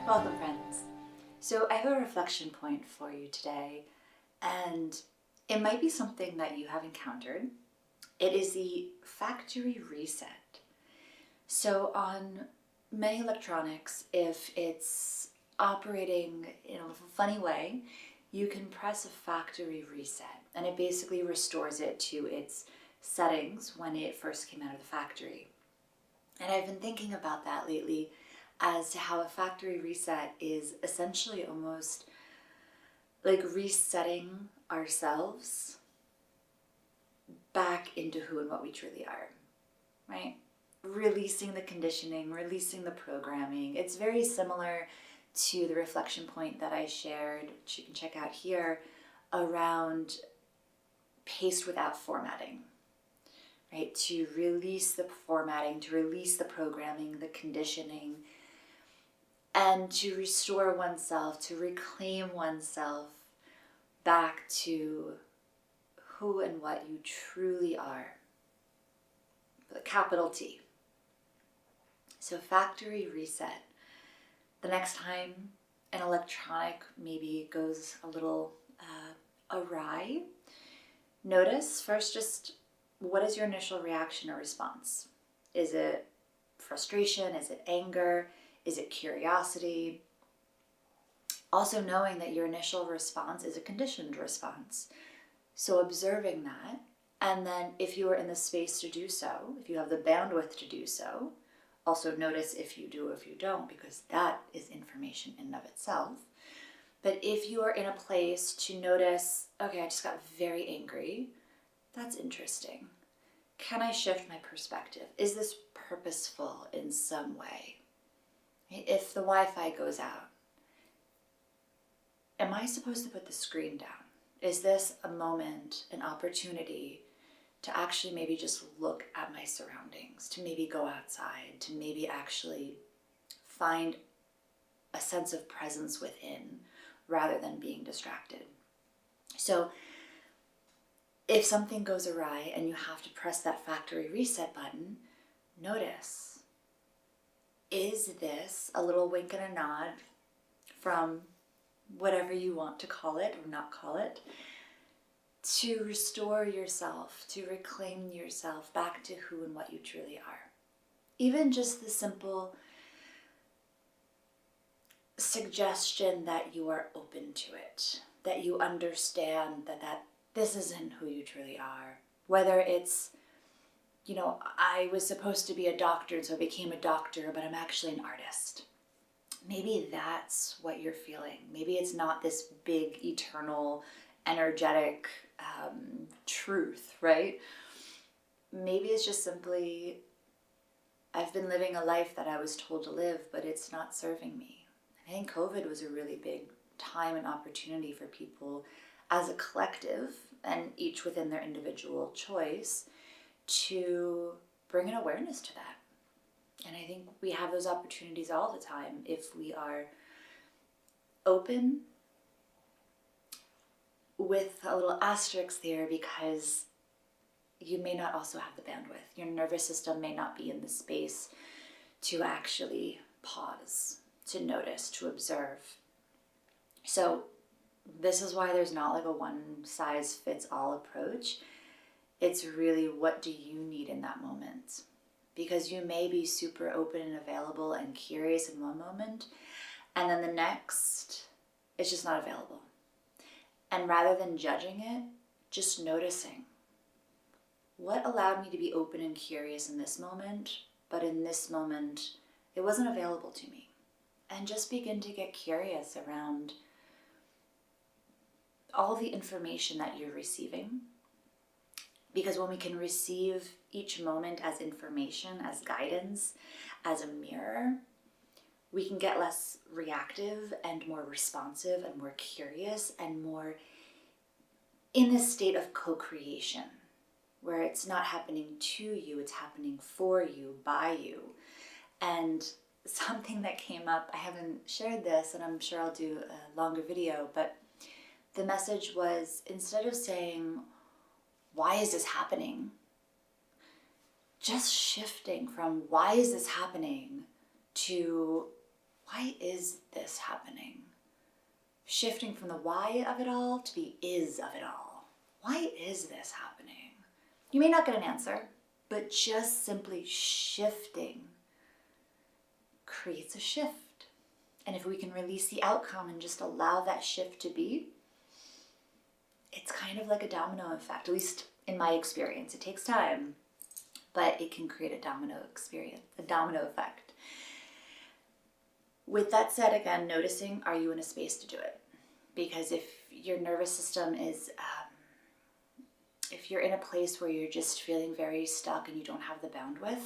Welcome, friends. So I have a reflection point for you today, and it might be something that you have encountered. It is the factory reset. So on many electronics, if it's operating in a funny way, you can press a factory reset, and it basically restores it to its settings when it first came out of the factory. And I've been thinking about that lately as to how a factory reset is essentially almost like resetting ourselves back into who and what we truly are, right? Releasing the conditioning, releasing the programming. It's very similar to the reflection point that I shared, which you can check out here, around paste without formatting, right? To release the formatting, to release the programming, the conditioning, and to restore oneself, to reclaim oneself back to who and what you truly are. The capital T. So factory reset. The next time an electronic maybe goes a little awry, notice first just what is your initial reaction or response? Is it frustration? Is it anger? Is it curiosity? Also knowing that your initial response is a conditioned response. So observing that, and then if you are in the space to do so, if you have the bandwidth to do so, also notice if you do or if you don't, because that is information in and of itself. But if you are in a place to notice, okay, I just got very angry, that's interesting. Can I shift my perspective? Is this purposeful in some way? If the Wi-Fi goes out, am I supposed to put the screen down? Is this a moment, an opportunity to actually maybe just look at my surroundings, to maybe go outside, to maybe actually find a sense of presence within rather than being distracted? So if something goes awry and you have to press that factory reset button, notice, is this a little wink and a nod from whatever you want to call it or not call it, to restore yourself, to reclaim yourself back to who and what you truly are? Even just the simple suggestion that you are open to it, that you understand that this isn't who you truly are. Whether it's, I was supposed to be a doctor, so I became a doctor, but I'm actually an artist. Maybe that's what you're feeling. Maybe it's not this big, eternal, energetic truth, right? Maybe it's just simply, I've been living a life that I was told to live, but it's not serving me. I think COVID was a really big time and opportunity for people as a collective, and each within their individual choice, to bring an awareness to that. And I think we have those opportunities all the time if we are open, with a little asterisk there, because you may not also have the bandwidth. Your nervous system may not be in the space to actually pause, to notice, to observe. So this is why there's not like a one-size-fits-all approach. It's really, what do you need in that moment? Because you may be super open and available and curious in one moment, and then the next, it's just not available. And rather than judging it, just noticing, what allowed me to be open and curious in this moment, but in this moment, it wasn't available to me. And just begin to get curious around all the information that you're receiving. Because when we can receive each moment as information, as guidance, as a mirror, we can get less reactive and more responsive and more curious and more in this state of co-creation, where it's not happening to you, it's happening for you, by you. And something that came up, I haven't shared this, and I'm sure I'll do a longer video, but the message was, instead of saying, why is this happening? Just shifting from why is this happening to why is this happening? Shifting from the why of it all to the is of it all. Why is this happening? You may not get an answer, but just simply shifting creates a shift. And if we can release the outcome and just allow that shift to be, it's kind of like a domino effect, at least in my experience. It takes time, but it can create a domino effect. With that said, again, noticing, are you in a space to do it? Because if your nervous system is, if you're in a place where you're just feeling very stuck and you don't have the bandwidth,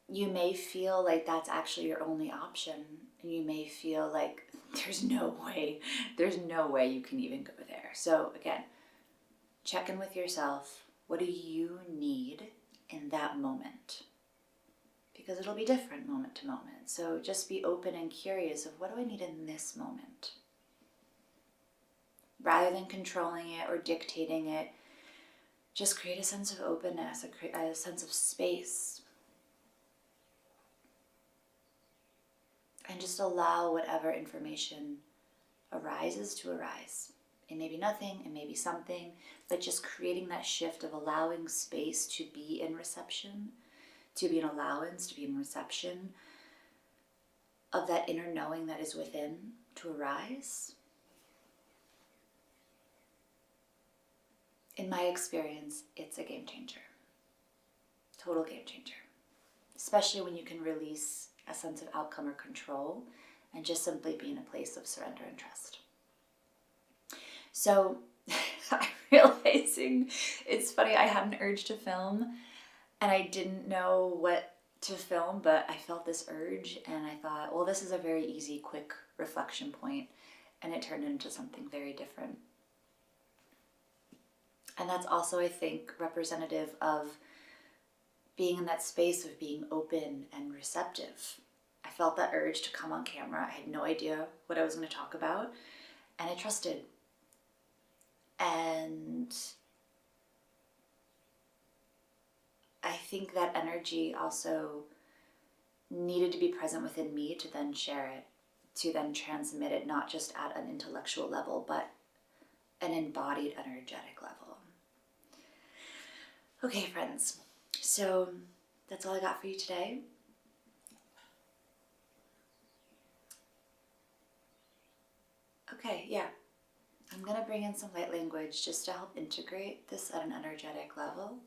you may feel like that's actually your only option. And you may feel like there's no way you can even go there. So again, check in with yourself. What do you need in that moment? Because it'll be different moment to moment. So just be open and curious of, what do I need in this moment? Rather than controlling it or dictating it, just create a sense of openness, a sense of space. And just allow whatever information arises to arise. It may be nothing, it may be something, but just creating that shift of allowing space to be in reception, to be an allowance, to be in reception of that inner knowing that is within to arise. In my experience, it's a game changer. Total game changer. Especially when you can release a sense of outcome or control and just simply be in a place of surrender and trust. So I'm realizing, it's funny, I had an urge to film and I didn't know what to film, but I felt this urge and I thought, well, this is a very easy, quick reflection point, and it turned into something very different. And that's also, I think, representative of being in that space of being open and receptive. I felt that urge to come on camera. I had no idea what I was going to talk about, and I trusted. And I think that energy also needed to be present within me to then share it, to then transmit it, not just at an intellectual level, but an embodied energetic level. Okay, friends, so that's all I got for you today. Okay, yeah. I'm going to bring in some light language just to help integrate this at an energetic level.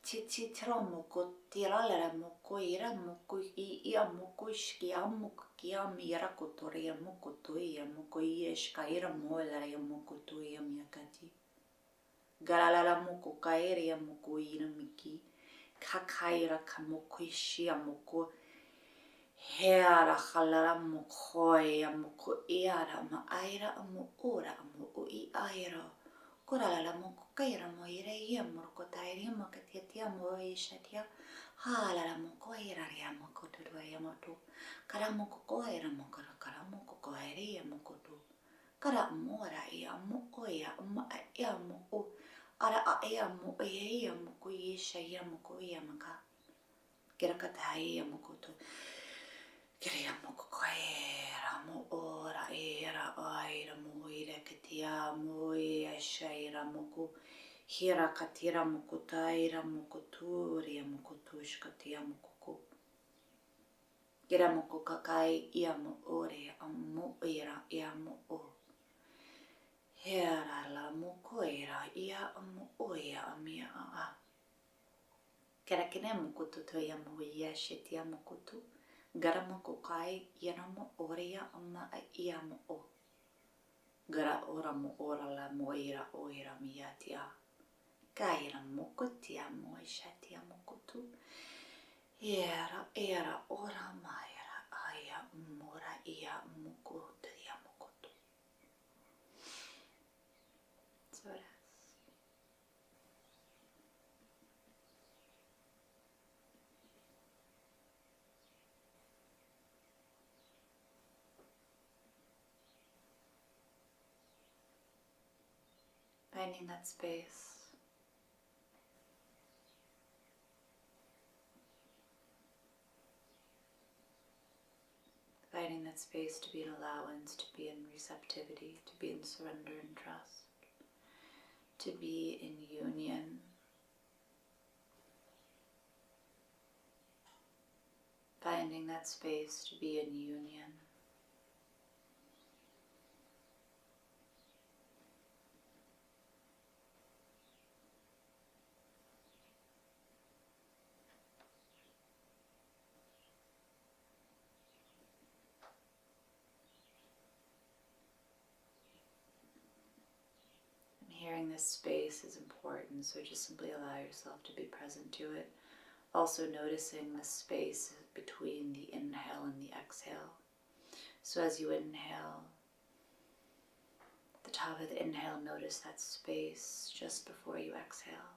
Titi tira moko tira lera moko ira moko ia moko shkia moko kia mira kotoria moko toia moko ia shkaira mola ia moko toia miakati. Garala moko kaira moko ira miki. Kakaira kamoko ishia moko. Hera halara moko ia moko iara ma aira mo ora mo ui aira. Korala moko kaira mo ira ia moko taira moko tiatia mo ishatia. Halala moko ira ia moko turuia moto. Kara moko koira moko kara moko koira ia moko tu. Kara mora ia moko ia ma ia moko. Ara a ia mo ia moko isha ia moko ia maka. Kira kata ia moko tu. Kira moko koira mo ora ira aira mo ira katia mo ia shaira moko. Hira katira moko taira moko turia moko tushkatia moko ko. Kira moko kakai ia mo ore mo ira ia mo o. Hera la moko ira ia mo oia mia a. Kira kene moko tuto ia mo ia shetia moko tu. Gara moko kai ia mo oria ma ia mo o. Gara ora mo ora la mo ira oira mia tia. Kaira moko tia mo shatia moko tu. Era ora maira aya mora ia moko tia moko tu. So it is. Finding that space. Finding that space to be in allowance, to be in receptivity, to be in surrender and trust, to be in union. Finding that space to be in union. Hearing this space is important, so just simply allow yourself to be present to it. Also noticing the space between the inhale and the exhale. So as you inhale, at the top of the inhale, notice that space just before you exhale.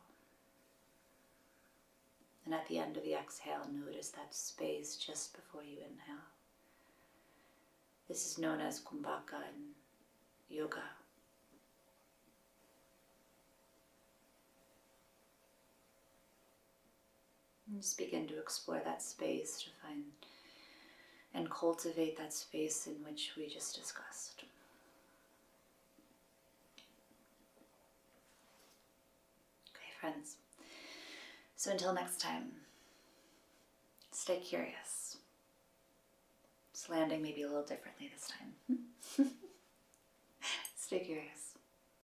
And at the end of the exhale, notice that space just before you inhale. This is known as kumbhaka in yoga. And just begin to explore that space, to find and cultivate that space in which we just discussed. Okay, friends. So until next time, stay curious. It's landing maybe a little differently this time. Stay curious.